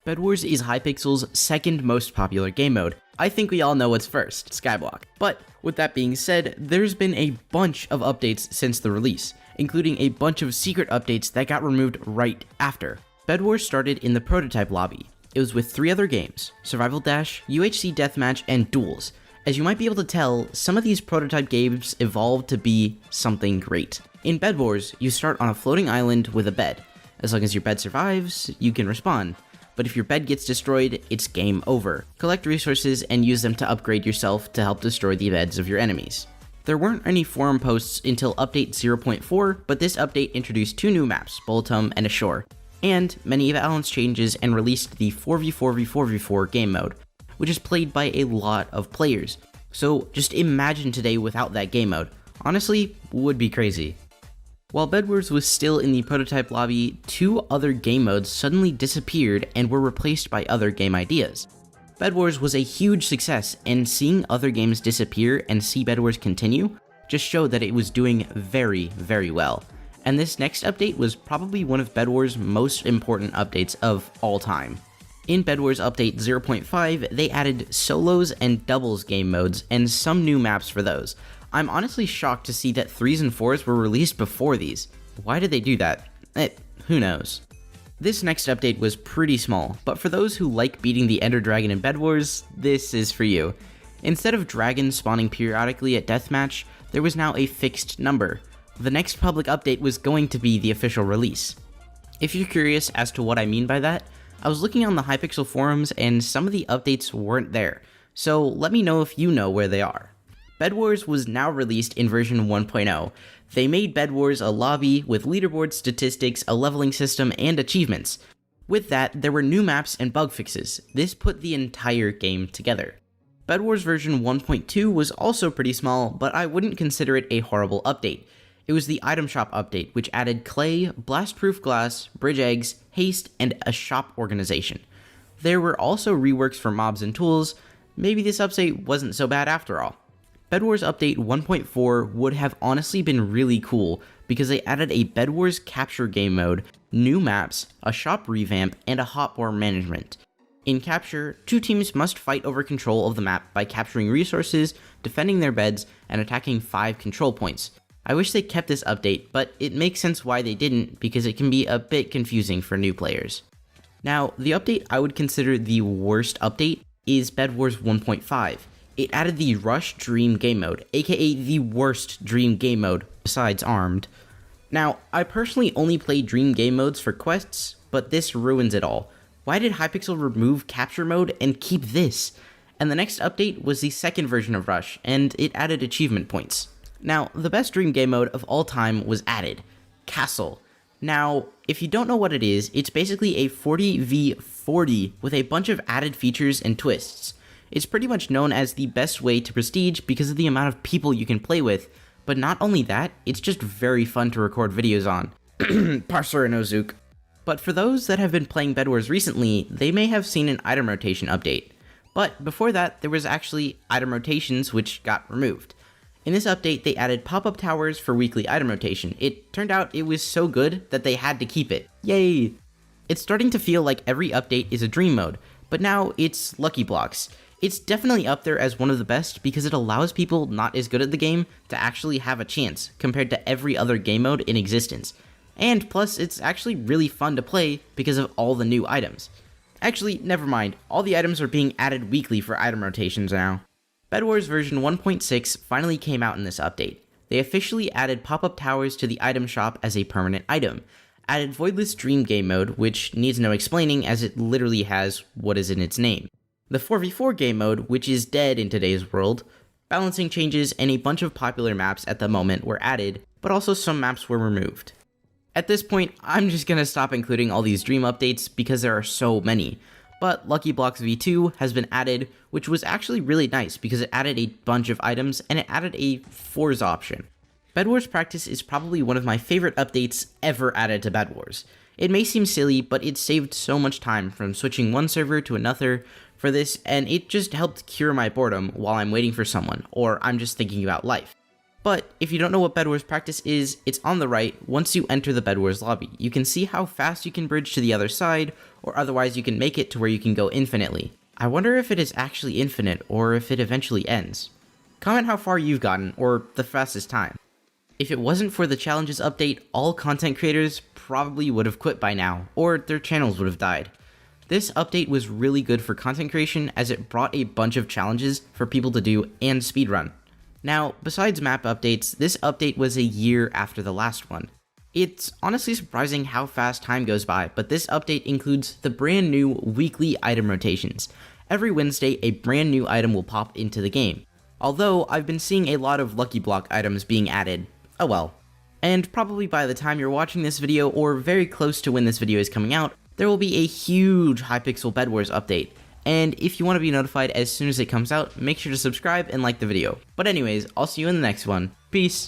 Bedwars is Hypixel's second most popular game mode. I think we all know what's first, Skyblock. But with that being said, there's been a bunch of updates since the release, including a bunch of secret updates that got removed right after. Bedwars started in the prototype lobby. It was with 3 other games, Survival Dash, UHC Deathmatch, and Duels. As you might be able to tell, some of these prototype games evolved to be something great. In Bedwars, you start on a floating island with a bed. As long as your bed survives, you can respawn. But if your bed gets destroyed, it's game over. Collect resources and use them to upgrade yourself to help destroy the beds of your enemies. There weren't any forum posts until update 0.4, but this update introduced 2 new maps, Boltum and Ashore, and many of Alan's changes and released the 4v4v4v4 game mode, which is played by a lot of players. So just imagine today without that game mode. Honestly, would be crazy. While Bedwars was still in the prototype lobby, 2 other game modes suddenly disappeared and were replaced by other game ideas. Bedwars was a huge success, and seeing other games disappear and see Bedwars continue just showed that it was doing very, very well. And this next update was probably one of Bedwars' most important updates of all time. In Bedwars Update 0.5, they added solos and doubles game modes and some new maps for those. I'm honestly shocked to see that 3s and 4s were released before these. Why did they do that? Who knows? This next update was pretty small, but for those who like beating the Ender Dragon in Bedwars, this is for you. Instead of dragons spawning periodically at Deathmatch, there was now a fixed number. The next public update was going to be the official release. If you're curious as to what I mean by that, I was looking on the Hypixel forums and some of the updates weren't there, so let me know if you know where they are. Bedwars was now released in version 1.0. They made Bedwars a lobby with leaderboard statistics, a leveling system, and achievements. With that, there were new maps and bug fixes. This put the entire game together. Bedwars version 1.2 was also pretty small, but I wouldn't consider it a horrible update. It was the item shop update, which added clay, blast-proof glass, bridge eggs, haste, and a shop organization. There were also reworks for mobs and tools. Maybe this update wasn't so bad after all. Bedwars Update 1.4 would have honestly been really cool because they added a Bedwars capture game mode, new maps, a shop revamp, and a hotbar management. In capture, 2 teams must fight over control of the map by capturing resources, defending their beds, and attacking 5 control points. I wish they kept this update, but it makes sense why they didn't because it can be a bit confusing for new players. Now, the update I would consider the worst update is Bedwars 1.5. It added the Rush Dream game mode, aka the worst Dream game mode besides Armed. Now, I personally only play Dream game modes for quests, but this ruins it all. Why did Hypixel remove capture mode and keep this? And the next update was the second version of Rush, and it added achievement points. Now, the best Dream game mode of all time was added, Castle. Now, if you don't know what it is, it's basically a 40v40 with a bunch of added features and twists. It's pretty much known as the best way to prestige because of the amount of people you can play with, but not only that, it's just very fun to record videos on. Parser and Ozook. But for those that have been playing Bedwars recently, they may have seen an item rotation update. But before that, there was actually item rotations which got removed. In this update, they added pop-up towers for weekly item rotation. It turned out it was so good that they had to keep it. Yay! It's starting to feel like every update is a dream mode, but now it's Lucky Blocks. It's definitely up there as one of the best because it allows people not as good at the game to actually have a chance compared to every other game mode in existence. And plus, it's actually really fun to play because of all the new items. Actually, never mind, all the items are being added weekly for item rotations now. Bedwars version 1.6 finally came out in this update. They officially added pop-up towers to the item shop as a permanent item, added Voidless Dream game mode, which needs no explaining as it literally has what is in its name. The 4v4 game mode, which is dead in today's world, balancing changes, and a bunch of popular maps at the moment were added, but also some maps were removed. At this point, I'm just gonna stop including all these Dream updates because there are so many, but Lucky Blocks V2 has been added, which was actually really nice because it added a bunch of items and it added a Forza option. Bedwars Practice is probably one of my favorite updates ever added to Bedwars. It may seem silly, but it saved so much time from switching one server to another for this, and it just helped cure my boredom while I'm waiting for someone, or I'm just thinking about life. But if you don't know what Bedwars practice is, it's on the right once you enter the Bedwars lobby. You can see how fast you can bridge to the other side, or otherwise you can make it to where you can go infinitely. I wonder if it is actually infinite, or if it eventually ends. Comment how far you've gotten, or the fastest time. If it wasn't for the challenges update, all content creators probably would have quit by now, or their channels would have died. This update was really good for content creation as it brought a bunch of challenges for people to do and speedrun. Now, besides map updates, this update was a year after the last one. It's honestly surprising how fast time goes by, but this update includes the brand new weekly item rotations. Every Wednesday, a brand new item will pop into the game. Although, I've been seeing a lot of Lucky Block items being added. Oh well. And probably by the time you're watching this video, or very close to when this video is coming out, there will be a huge Hypixel Bedwars update. And if you want to be notified as soon as it comes out, make sure to subscribe and like the video. But anyways, I'll see you in the next one. Peace!